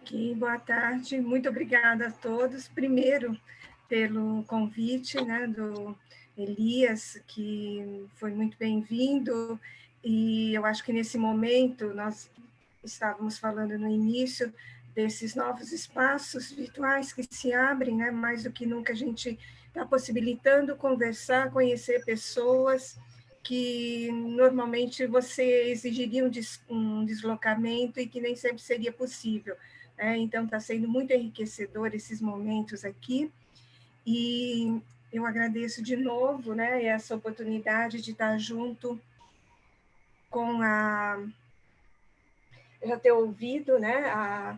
Ok, boa tarde. Muito obrigada a todos. Primeiro, pelo convite, né, do Elias, que foi muito bem-vindo. E eu acho que nesse momento nós estávamos falando no início desses novos espaços virtuais que se abrem, né? Mais do que nunca a gente está possibilitando conversar, conhecer pessoas que normalmente você exigiria um deslocamento e que nem sempre seria possível. Então, está sendo muito enriquecedor esses momentos aqui, e eu agradeço de novo, né, essa oportunidade de estar junto com já ter ouvido, né, a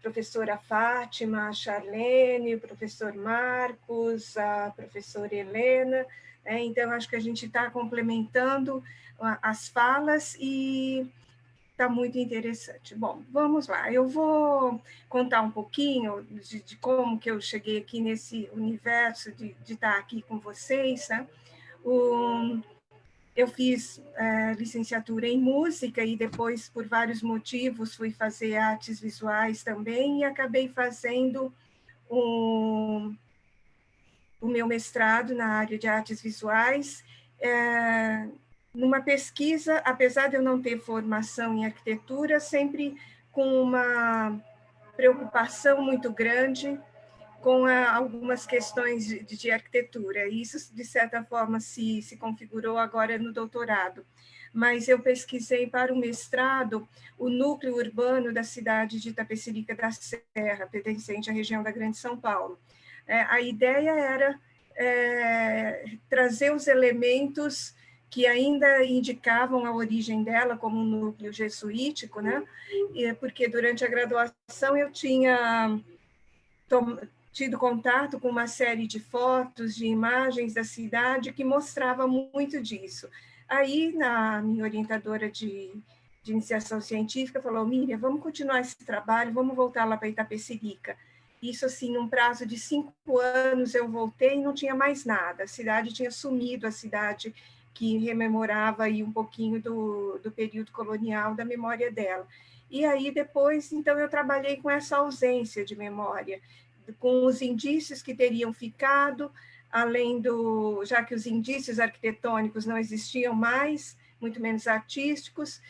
professora Fátima, a Charlene, o professor Marcos, a professora Helena, então acho que a gente está complementando as falas e está muito interessante. Bom, vamos lá. Eu vou contar um pouquinho de como que eu cheguei aqui nesse universo de estar aqui com vocês, né? Eu fiz licenciatura em música e depois, por vários motivos, fui fazer artes visuais também e acabei fazendo o meu mestrado na área de artes visuais, numa pesquisa, apesar de eu não ter formação em arquitetura, sempre com uma preocupação muito grande com algumas questões de arquitetura. E isso, de certa forma, se configurou agora no doutorado. Mas eu pesquisei para o mestrado o núcleo urbano da cidade de Itapecerica da Serra, pertencente à região da Grande São Paulo. A ideia era trazer os elementos que ainda indicavam a origem dela como um núcleo jesuítico, né? Porque durante a graduação eu tinha tido contato com uma série de fotos, de imagens da cidade que mostrava muito disso. Aí, a minha orientadora de iniciação científica falou: Miriam, vamos continuar esse trabalho, vamos voltar lá para Itapecerica. Isso, assim, num prazo de 5 anos, eu voltei e não tinha mais nada. A cidade tinha sumido, a cidade que rememorava aí um pouquinho do período colonial, da memória dela. E aí, depois, então, eu trabalhei com essa ausência de memória, com os indícios que teriam ficado, além já que os indícios arquitetônicos não existiam mais, muito menos artísticos,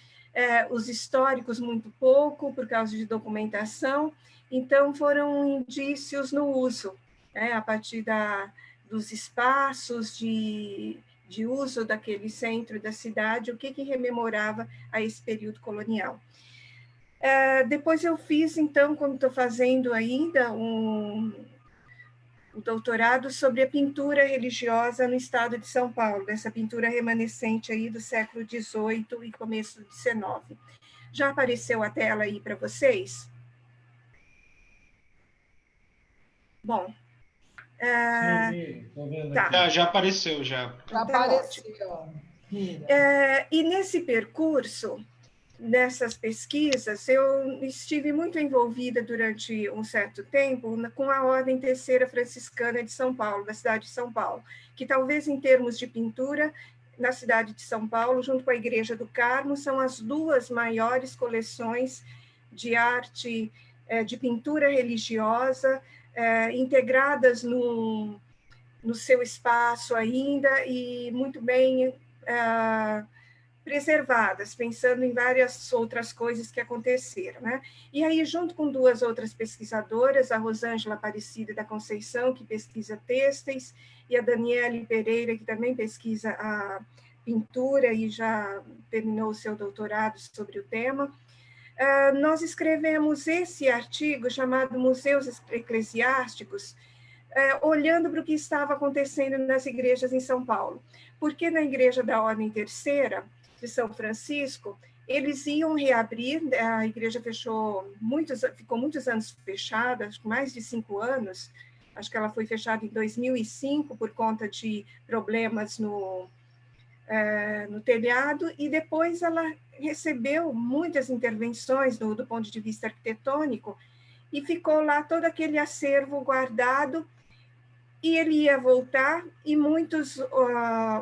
os históricos muito pouco, por causa de documentação, então foram indícios no uso, a partir dos espaços de uso daquele centro da cidade, o que rememorava a esse período colonial. Depois eu fiz, então, como estou fazendo ainda, um doutorado sobre a pintura religiosa no estado de São Paulo, dessa pintura remanescente aí do século XVIII e começo do XIX. Já apareceu a tela aí para vocês? Bom. Sim, estou vendo aqui. Tá. Já apareceu, já. Já apareceu. E nesse percurso, nessas pesquisas, eu estive muito envolvida durante um certo tempo com a Ordem Terceira Franciscana de São Paulo, da cidade de São Paulo, que talvez em termos de pintura, na cidade de São Paulo, junto com a Igreja do Carmo, são as duas maiores coleções de arte, de pintura religiosa, integradas no seu espaço ainda e muito bem preservadas, pensando em várias outras coisas que aconteceram, né? E aí, junto com duas outras pesquisadoras, a Rosângela Aparecida da Conceição, que pesquisa têxteis, e a Daniele Pereira, que também pesquisa a pintura e já terminou o seu doutorado sobre o tema, nós escrevemos esse artigo chamado Museus Eclesiásticos, olhando para o que estava acontecendo nas igrejas em São Paulo. Porque na igreja da Ordem Terceira, de São Francisco, eles iam reabrir, a igreja ficou muitos anos fechada, acho que mais de 5 anos, acho que ela foi fechada em 2005 por conta de problemas no telhado, e depois ela recebeu muitas intervenções do ponto de vista arquitetônico, e ficou lá todo aquele acervo guardado, e ele ia voltar, e muitos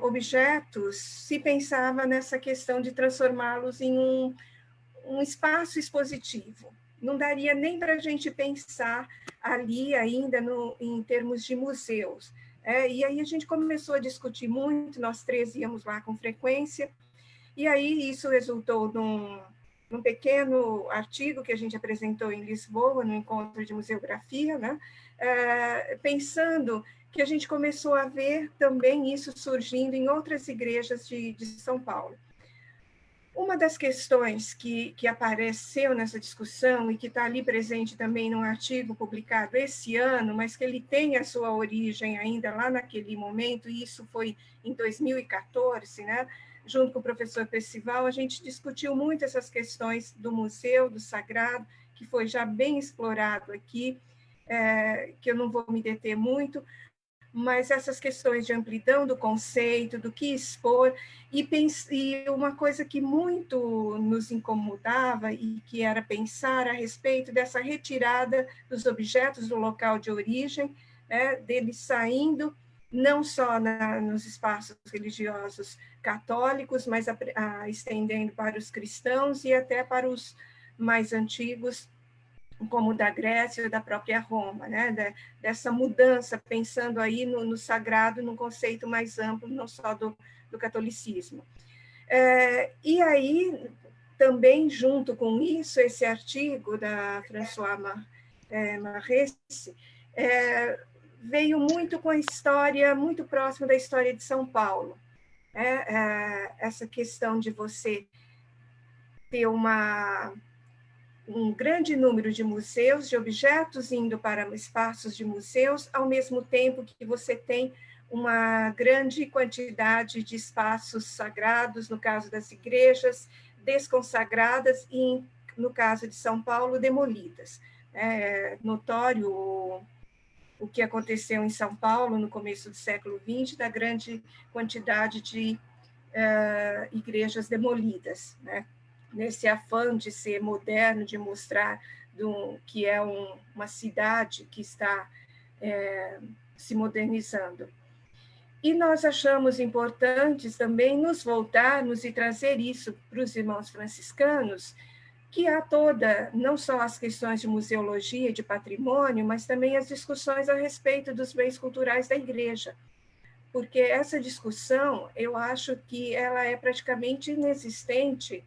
objetos se pensava nessa questão de transformá-los em um espaço expositivo, não daria nem para a gente pensar ali ainda em termos de museus. E aí a gente começou a discutir muito, nós três íamos lá com frequência, e aí isso resultou num pequeno artigo que a gente apresentou em Lisboa, no encontro de museografia, né? Pensando que a gente começou a ver também isso surgindo em outras igrejas de São Paulo. Uma das questões que apareceu nessa discussão e que está ali presente também num artigo publicado esse ano, mas que ele tem a sua origem ainda lá naquele momento, e isso foi em 2014, né? Junto com o professor Percival, a gente discutiu muito essas questões do museu, do sagrado, que foi já bem explorado aqui, que eu não vou me deter muito, mas essas questões de amplidão do conceito, do que expor, e uma coisa que muito nos incomodava e que era pensar a respeito dessa retirada dos objetos do local de origem, deles saindo não só nos espaços religiosos católicos, mas estendendo para os cristãos e até para os mais antigos, como da Grécia e da própria Roma, né? Dessa mudança, pensando aí no sagrado, num conceito mais amplo, não só do catolicismo. E aí, também, junto com isso, esse artigo da François Marresse veio muito com a história, muito próxima da história de São Paulo. Essa questão de você ter um grande número de museus, de objetos indo para espaços de museus, ao mesmo tempo que você tem uma grande quantidade de espaços sagrados, no caso das igrejas, desconsagradas e, no caso de São Paulo, demolidas. É notório o que aconteceu em São Paulo no começo do século XX, da grande quantidade de igrejas demolidas, né? Nesse afã de ser moderno, de mostrar que é uma cidade que está se modernizando. E nós achamos importantes também nos voltarmos e trazer isso para os irmãos franciscanos, que há não só as questões de museologia e de patrimônio, mas também as discussões a respeito dos bens culturais da igreja. Porque essa discussão, eu acho que ela é praticamente inexistente,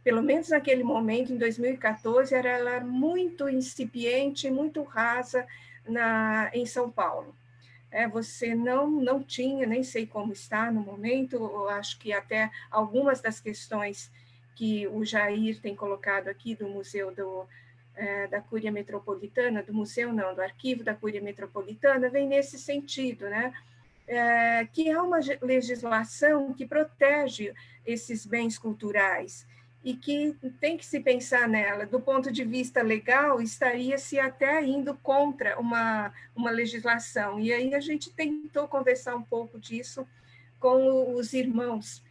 pelo menos naquele momento, em 2014, ela muito incipiente, muito rasa em São Paulo. Você não tinha, nem sei como está no momento, eu acho que até algumas das questões que o Jair tem colocado aqui do Museu da Cúria Metropolitana, do museu não, do Arquivo da Cúria Metropolitana, vem nesse sentido, né? Que é uma legislação que protege esses bens culturais e que tem que se pensar nela. Do ponto de vista legal, estaria-se até indo contra uma legislação. E aí a gente tentou conversar um pouco disso com os irmãos,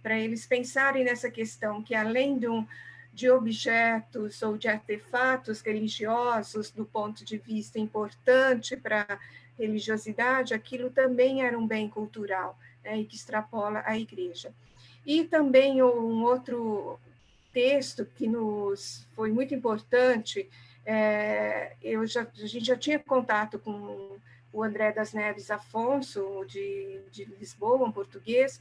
para eles pensarem nessa questão, que além de objetos ou de artefatos religiosos, do ponto de vista importante para religiosidade, aquilo também era um bem cultural, e que extrapola a igreja. E também um outro texto que nos foi muito importante, a gente já tinha contato com o André das Neves Afonso, de Lisboa, um português,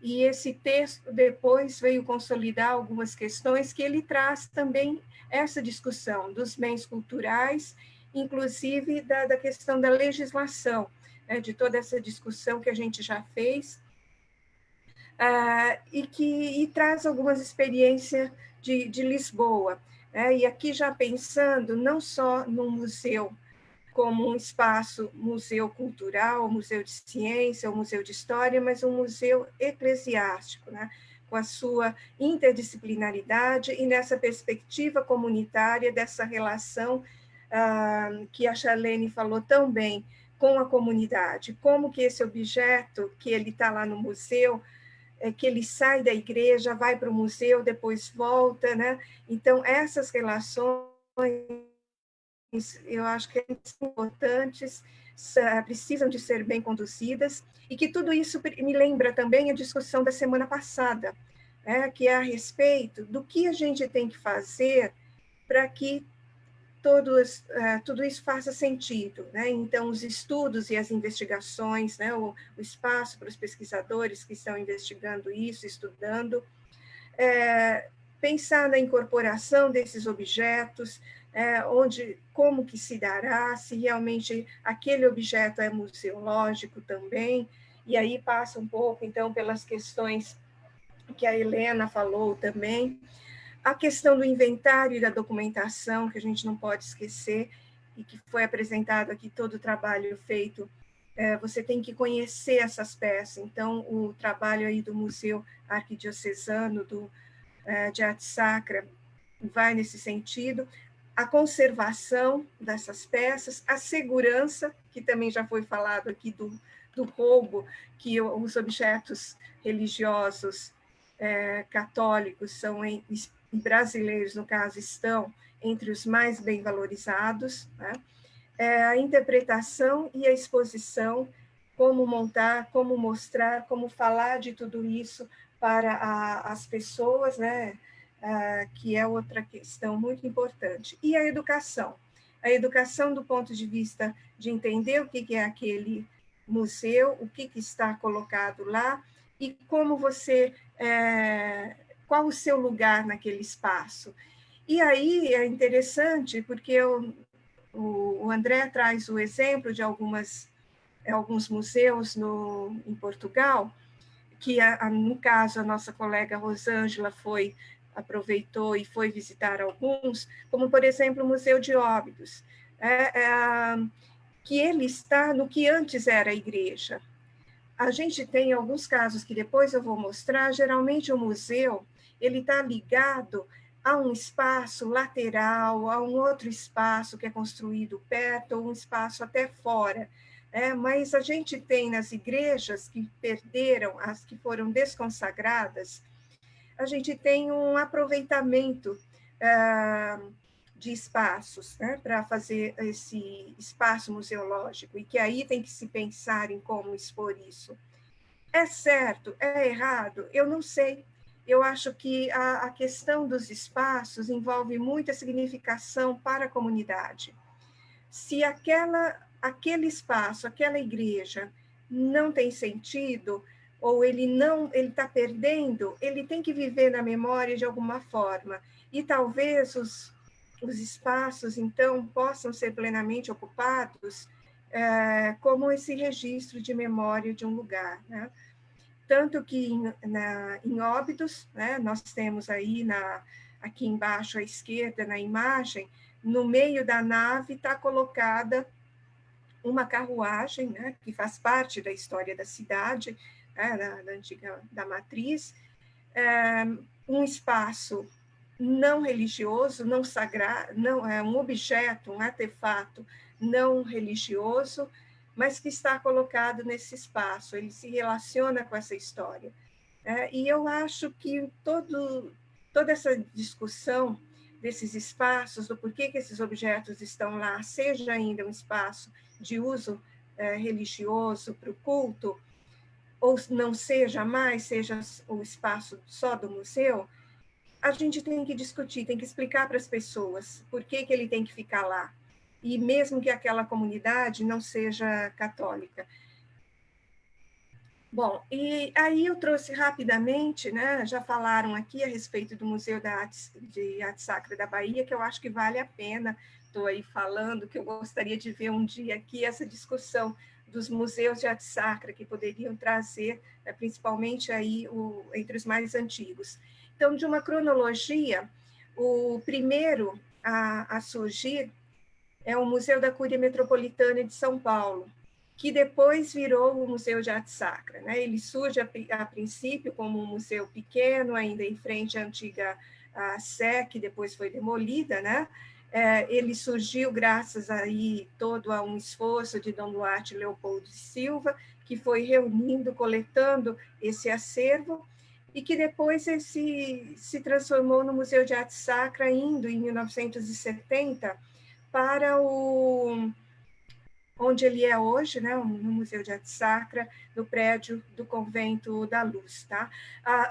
e esse texto depois veio consolidar algumas questões que ele traz também essa discussão dos bens culturais, inclusive da questão da legislação, de toda essa discussão que a gente já fez, e traz algumas experiências de Lisboa. E aqui já pensando não só no museu como um espaço museu cultural, museu de ciência, ou museu de história, mas um museu eclesiástico, né? Com a sua interdisciplinaridade e nessa perspectiva comunitária dessa relação que a Charlene falou tão bem com a comunidade, como que esse objeto que ele está lá no museu, que ele sai da igreja, vai para o museu, depois volta, né? Então, essas relações, eu acho que são importantes, precisam de ser bem conduzidas, e que tudo isso me lembra também a discussão da semana passada, que é a respeito do que a gente tem que fazer para que tudo isso faça sentido, né? Então, os estudos e as investigações, né? O espaço para os pesquisadores que estão investigando isso, estudando, pensar na incorporação desses objetos, como que se dará, se realmente aquele objeto é museológico também, e aí passa um pouco, então, pelas questões que a Helena falou também, a questão do inventário e da documentação, que a gente não pode esquecer, e que foi apresentado aqui todo o trabalho feito, você tem que conhecer essas peças. Então, o trabalho aí do Museu Arquidiocesano de Arte Sacra vai nesse sentido, a conservação dessas peças, a segurança, que também já foi falado aqui do roubo, que os objetos religiosos católicos são brasileiros, no caso, estão entre os mais bem valorizados, né? A interpretação e a exposição, como montar, como mostrar, como falar de tudo isso para as pessoas, né? Que é outra questão muito importante. E a educação do ponto de vista de entender o que é aquele museu, o que está colocado lá, e como você, qual o seu lugar naquele espaço. E aí é interessante, porque o André traz o exemplo de alguns museus em Portugal, que, no caso, a nossa colega Rosângela aproveitou e foi visitar alguns, como, por exemplo, o Museu de Óbidos, que ele está no que antes era a igreja. A gente tem alguns casos que depois eu vou mostrar, geralmente o museu ele está ligado a um espaço lateral, a um outro espaço que é construído perto, ou um espaço até fora. Mas a gente tem nas igrejas que perderam, as que foram desconsagradas, a gente tem um aproveitamento de espaços, né, para fazer esse espaço museológico, e que aí tem que se pensar em como expor isso. É certo? É errado? Eu não sei. Eu acho que a questão dos espaços envolve muita significação para a comunidade. Se aquele espaço, aquela igreja não tem sentido, ou ele está perdendo, ele tem que viver na memória de alguma forma. E talvez os espaços, então, possam ser plenamente ocupados como esse registro de memória de um lugar, né? Tanto que em Óbidos, né, nós temos aí aqui embaixo à esquerda na imagem, no meio da nave está colocada uma carruagem, né, que faz parte da história da cidade, da antiga da matriz, um espaço não religioso, não sagrado, não é um objeto, um artefato não religioso, mas que está colocado nesse espaço, ele se relaciona com essa história. E eu acho que toda essa discussão desses espaços, do porquê que esses objetos estão lá, seja ainda um espaço de uso religioso para o culto, ou não seja mais, seja o espaço só do museu, a gente tem que discutir, tem que explicar para as pessoas por que ele tem que ficar lá. E mesmo que aquela comunidade não seja católica. Bom, e aí eu trouxe rapidamente, né, já falaram aqui a respeito do Museu de Arte Sacra da Bahia, que eu acho que vale a pena, estou aí falando, que eu gostaria de ver um dia aqui essa discussão dos museus de arte sacra que poderiam trazer, principalmente aí entre os mais antigos. Então, de uma cronologia, o primeiro a surgir é o Museu da Cúria Metropolitana de São Paulo, que depois virou o Museu de Arte Sacra, né? Ele surge a princípio como um museu pequeno, ainda em frente à antiga Sé, que depois foi demolida, né? Ele surgiu graças aí todo a um esforço de Dom Duarte Leopoldo de Silva, que foi reunindo, coletando esse acervo, e que depois se transformou no Museu de Arte Sacra, indo em 1970 para onde ele é hoje, né, no Museu de Arte Sacra, no prédio do Convento da Luz. Tá?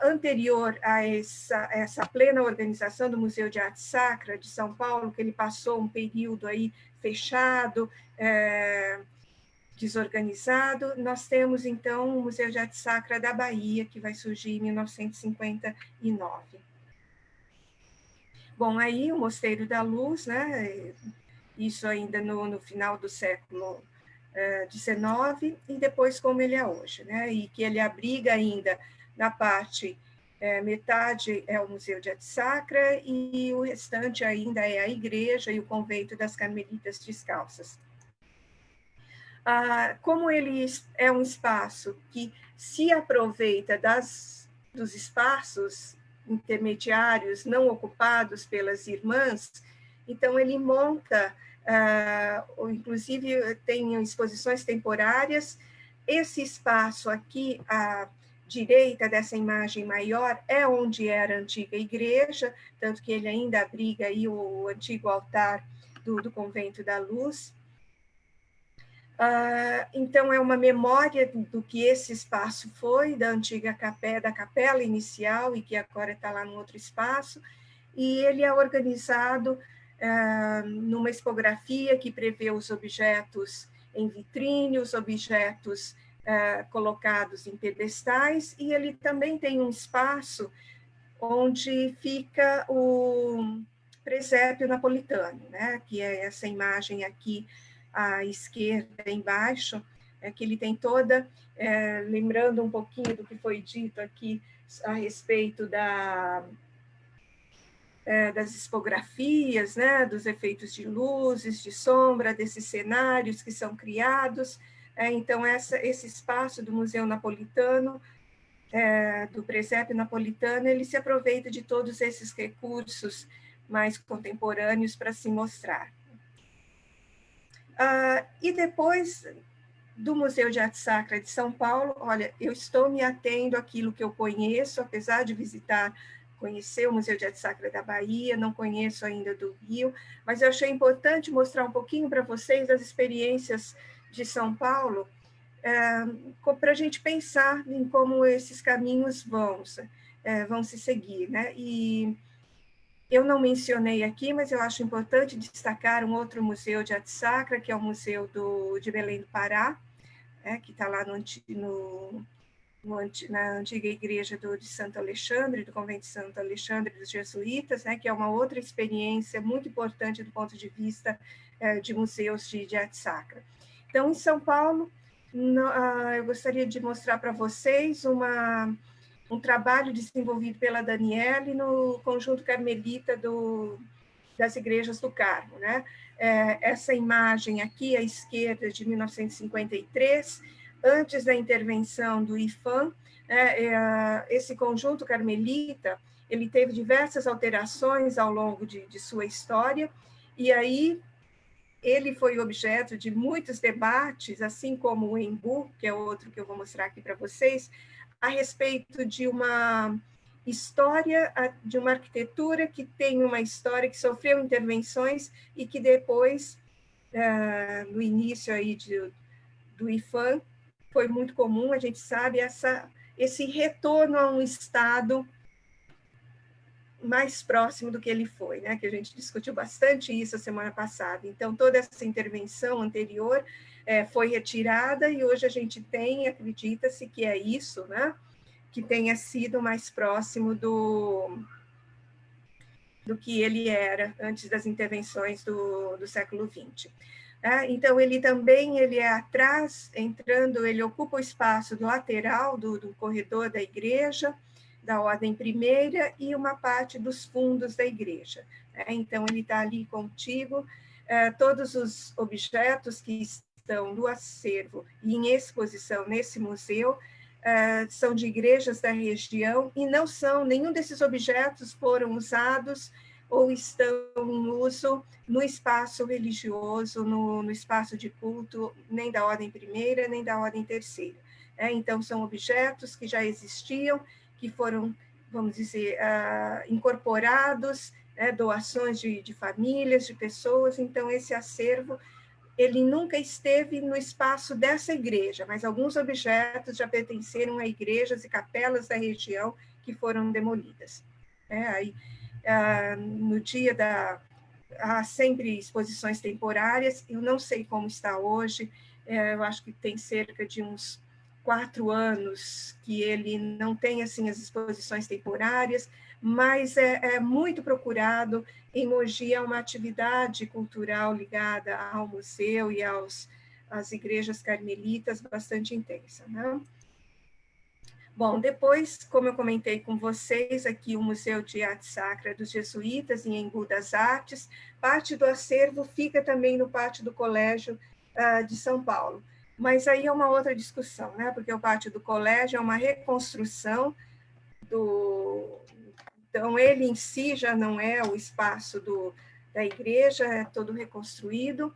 Anterior a essa plena organização do Museu de Arte Sacra de São Paulo, que ele passou um período aí fechado, desorganizado, nós temos, então, o Museu de Arte Sacra da Bahia, que vai surgir em 1959. Bom, aí o Mosteiro da Luz, né, isso ainda no final do século XIX, e depois como ele é hoje, né, e que ele abriga ainda, na parte, metade é o Museu de Arte Sacra, e o restante ainda é a igreja e o convento das Carmelitas Descalças. Como ele é um espaço que se aproveita dos espaços intermediários não ocupados pelas irmãs, então ele monta, inclusive tem exposições temporárias. Esse espaço aqui, à direita dessa imagem maior, é onde era a antiga igreja, tanto que ele ainda abriga aí o antigo altar do Convento da Luz. Então, é uma memória do que esse espaço foi, da antiga capela, da capela inicial, e que agora está lá num outro espaço, e ele é organizado numa expografia que prevê os objetos em vitrine, os objetos colocados em pedestais, e ele também tem um espaço onde fica o presépio napolitano, né, que é essa imagem aqui à esquerda, embaixo, que ele tem toda, lembrando um pouquinho do que foi dito aqui a respeito das expografias, né, dos efeitos de luzes, de sombra, desses cenários que são criados. Então, esse espaço do Museu Napolitano, do presépio napolitano, ele se aproveita de todos esses recursos mais contemporâneos para se mostrar. E depois do Museu de Arte Sacra de São Paulo, olha, eu estou me atendo àquilo que eu conheço, apesar de conhecer o Museu de Arte Sacra da Bahia, não conheço ainda do Rio, mas eu achei importante mostrar um pouquinho para vocês das experiências de São Paulo, para a gente pensar em como esses caminhos vão se seguir, né? E eu não mencionei aqui, mas eu acho importante destacar um outro museu de arte sacra, que é o Museu de Belém do Pará, que está lá na antiga igreja de Santo Alexandre, do convento de Santo Alexandre dos jesuítas, que é uma outra experiência muito importante do ponto de vista de museus de arte sacra. Então, em São Paulo, eu gostaria de mostrar para vocês um trabalho desenvolvido pela Daniele no Conjunto Carmelita das Igrejas do Carmo, né? Essa imagem aqui, à esquerda, de 1953, antes da intervenção do IPHAN, esse conjunto carmelita, ele teve diversas alterações ao longo de sua história, e aí ele foi objeto de muitos debates, assim como o Embu, que é outro que eu vou mostrar aqui para vocês, a respeito de uma história, de uma arquitetura que tem uma história que sofreu intervenções e que depois, no início aí do IPHAN, foi muito comum, a gente sabe, esse retorno a um estado mais próximo do que ele foi, né? Que a gente discutiu bastante isso a semana passada. Então, toda essa intervenção anterior foi retirada e hoje a gente acredita-se que é isso, né? Que tenha sido mais próximo do que ele era antes das intervenções do século XX. Então, ele é atrás, ele ocupa o espaço do lateral do corredor da igreja, da ordem primeira, e uma parte dos fundos da igreja. Então, ele está ali contigo. Todos os objetos que estão no acervo e em exposição nesse museu são de igrejas da região, e nenhum desses objetos foram usados ou estão em uso no espaço religioso, no espaço de culto, nem da ordem primeira, nem da ordem terceira. Então, são objetos que já existiam, que foram, vamos dizer, incorporados, doações de famílias, de pessoas. Então, esse acervo ele nunca esteve no espaço dessa igreja, mas alguns objetos já pertenceram a igrejas e capelas da região que foram demolidas. Aí, no dia da... Há sempre exposições temporárias, eu não sei como está hoje, eu acho que tem cerca de uns 4 anos que ele não tem assim as exposições temporárias, mas é muito procurado. Em Mogi é uma atividade cultural ligada ao museu e às igrejas carmelitas bastante intensa, né? Bom, depois, como eu comentei com vocês, aqui o Museu de Arte Sacra dos Jesuítas, em Embu das Artes, parte do acervo fica também no pátio do Colégio de São Paulo. Mas aí é uma outra discussão, né? Porque o pátio do colégio é uma reconstrução do... Então, ele em si já não é o espaço da igreja, é todo reconstruído.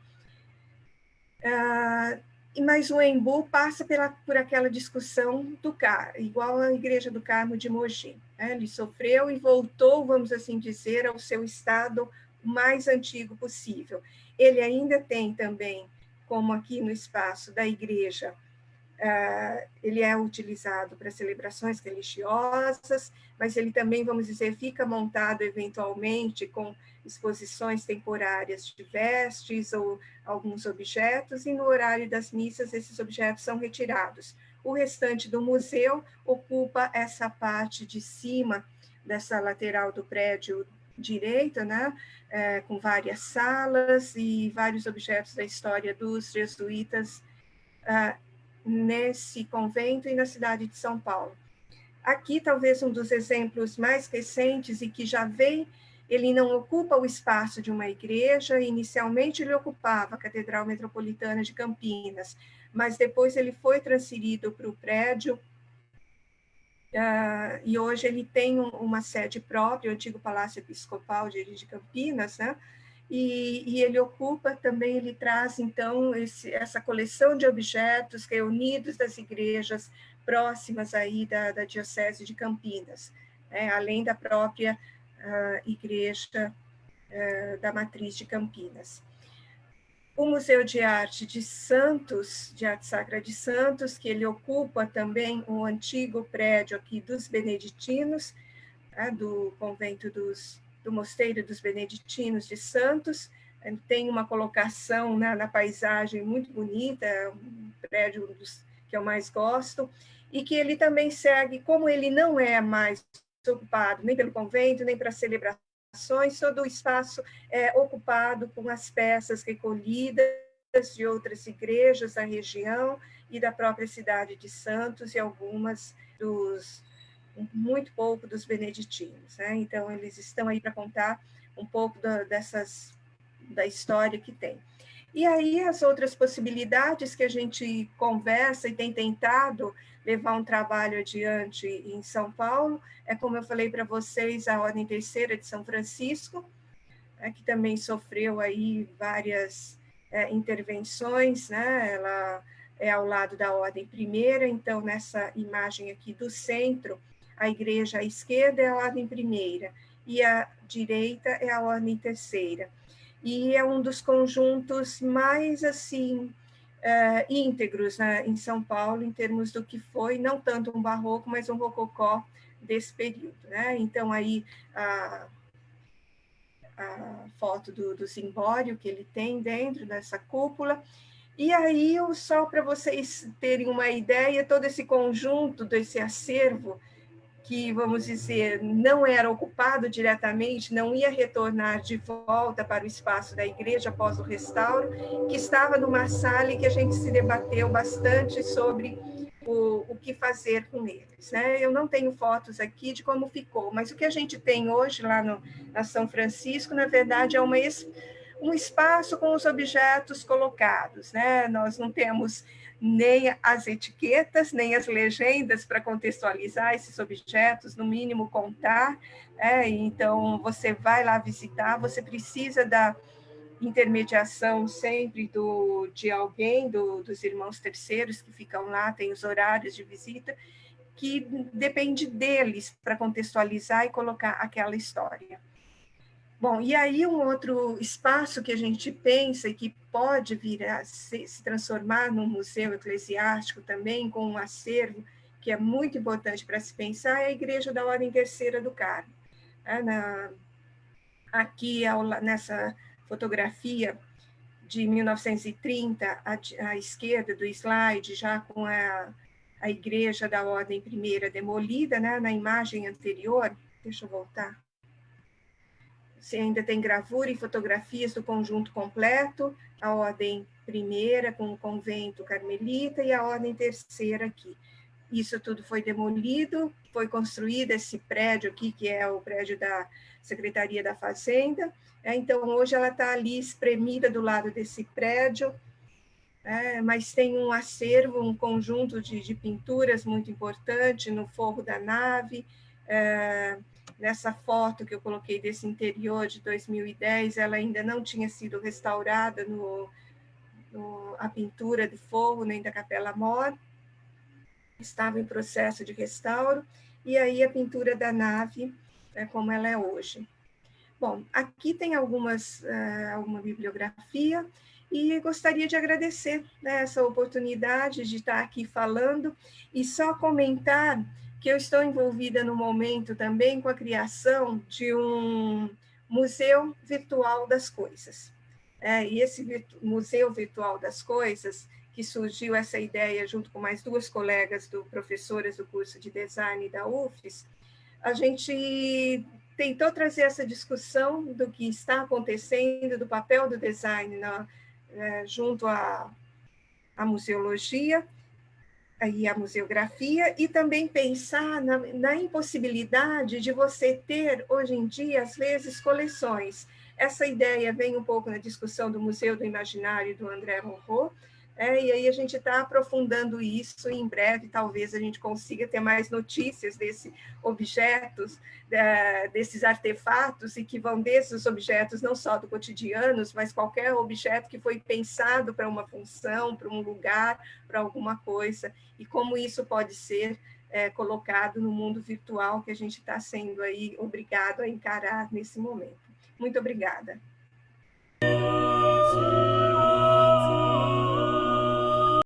Mas o Embu passa por aquela discussão do Carmo, igual a Igreja do Carmo de Mogi. Né? Ele sofreu e voltou, vamos assim dizer, ao seu estado mais antigo possível. Ele ainda tem também, como aqui no espaço da igreja, ele é utilizado para celebrações religiosas, mas ele também, vamos dizer, fica montado eventualmente com exposições temporárias de vestes ou alguns objetos, e no horário das missas esses objetos são retirados. O restante do museu ocupa essa parte de cima dessa lateral do prédio direito, né, com várias salas e vários objetos da história dos jesuítas nesse convento e na cidade de São Paulo. Aqui, talvez um dos exemplos mais recentes e que já vem, ele não ocupa o espaço de uma igreja, inicialmente ele ocupava a Catedral Metropolitana de Campinas, mas depois ele foi transferido para o prédio, e hoje ele tem uma sede própria, o antigo Palácio Episcopal de Campinas, né? E ele ocupa também, ele traz, então, essa coleção de objetos reunidos das igrejas próximas aí da Diocese de Campinas, né? Além da própria igreja da Matriz de Campinas. O Museu de Arte de Santos, de Arte Sacra de Santos, que ele ocupa também um antigo prédio aqui dos beneditinos, né, do convento do Mosteiro dos Beneditinos de Santos. Tem uma colocação na paisagem muito bonita, um prédio que eu mais gosto, e que ele também segue, como ele não é mais ocupado nem pelo convento, nem para celebrações, todo o espaço é ocupado com as peças recolhidas de outras igrejas da região e da própria cidade de Santos e algumas muito pouco dos beneditinos, né? Então, eles estão aí para contar um pouco da história que tem. E aí, as outras possibilidades que a gente conversa e tem tentado levar um trabalho adiante em São Paulo, como eu falei para vocês, a Ordem Terceira de São Francisco, que também sofreu aí várias intervenções, né? Ela é ao lado da Ordem Primeira, então, nessa imagem aqui do centro, a igreja à esquerda é a Ordem Primeira, e à direita é a Ordem Terceira. E é um dos conjuntos mais, assim, íntegros, né, em São Paulo, em termos do que foi, não tanto um barroco, mas um rococó desse período, né? Então, aí, a foto do cimbório que ele tem dentro dessa cúpula. E aí, só para vocês terem uma ideia, todo esse conjunto desse acervo, que, vamos dizer, não era ocupado diretamente, não ia retornar de volta para o espaço da igreja após o restauro, que estava numa sala e que a gente se debateu bastante sobre o que fazer com eles, né? Eu não tenho fotos aqui de como ficou, mas o que a gente tem hoje lá na São Francisco, na verdade, é um espaço com os objetos colocados, né? Nós não temos nem as etiquetas, nem as legendas para contextualizar esses objetos, no mínimo contar. Então, você vai lá visitar, você precisa da intermediação sempre de alguém, dos irmãos terceiros que ficam lá, tem os horários de visita, que depende deles para contextualizar e colocar aquela história. Bom, e aí um outro espaço que a gente pensa e que pode vir a se transformar num museu eclesiástico também, com um acervo que é muito importante para se pensar, é a Igreja da Ordem Terceira do Carmo. Aqui, nessa fotografia de 1930, à esquerda do slide, já com a Igreja da Ordem Primeira demolida, né? Na imagem anterior, deixa eu voltar, você ainda tem gravura e fotografias do conjunto completo, a Ordem Primeira com o convento carmelita e a Ordem Terceira aqui. Isso tudo foi demolido, foi construído esse prédio aqui, que é o prédio da Secretaria da Fazenda. Então, hoje ela está ali espremida do lado desse prédio, mas tem um acervo, um conjunto de pinturas muito importante no forro da nave. Nessa foto que eu coloquei desse interior de 2010, ela ainda não tinha sido restaurada a pintura do forro, nem da Capela Mor, estava em processo de restauro, e aí a pintura da nave, como ela é hoje. Bom, aqui tem alguma bibliografia, e gostaria de agradecer, né, essa oportunidade de estar aqui falando, e só comentar que eu estou envolvida no momento também com a criação de um Museu Virtual das Coisas. E esse Museu Virtual das Coisas, que surgiu essa ideia junto com mais duas colegas professoras do curso de design da UFES, a gente tentou trazer essa discussão do que está acontecendo, do papel do design junto à museologia e à museografia, e também pensar na impossibilidade de você ter, hoje em dia, às vezes, coleções. Essa ideia vem um pouco na discussão do Museu do Imaginário do André Monroe, e aí a gente está aprofundando isso, e em breve talvez a gente consiga ter mais notícias desses objetos, desses artefatos, e que vão desde os objetos não só do cotidiano, mas qualquer objeto que foi pensado para uma função, para um lugar, para alguma coisa, e como isso pode ser colocado no mundo virtual que a gente está sendo aí obrigado a encarar nesse momento. Muito obrigada.